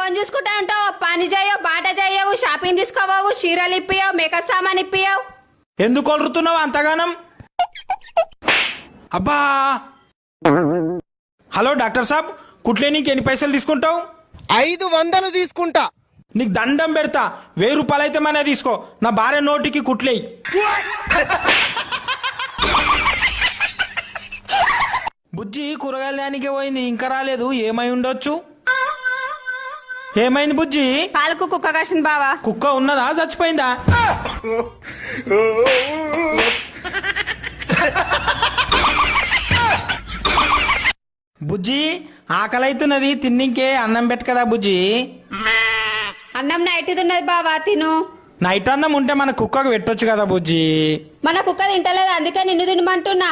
Phone చూసుకుంటా ఉంటావు, పని చేయవు, బాట చేయవు, షాపింగ్ తీసుకోవావు, చీరలు ఇప్పియవు, మేకప్ సామాన్ ఇప్పియవు. ఎందుకు కొలుతున్నావు అంతగానం? అబ్బా హలో డాక్టర్ సాబ్, కుట్లే నీకు ఎన్ని పైసలు తీసుకుంటావు? 500 తీసుకుంటా. నీకు దండం పెడతా, 1000 రూపాయలు అయితే మనే తీసుకో. నా భార్య నోటికి కుట్లేయి. బుజ్జి కూరగాయల దానికే పోయింది, ఇంకా రాలేదు. ఏమై ఉండొచ్చు? ఏమైంది బుజ్జి? కాలుకు కుక్క కాసింది బావా. కుక్క ఉన్నదా చచ్చిపోయిందా? బుజ్జి ఆకలి అవుతున్నది, తిన్నింకే అన్నం పెట్టు కదా బుజ్జి. అన్నం నైట్ ఉన్నది బావా, తిను. నైట్ అన్నం ఉంటే మన కుక్కకు పెట్టొచ్చు కదా బుజ్జి. మన కుక్క తింటలేదు, అందుకే నిన్ను తినమంటున్నా.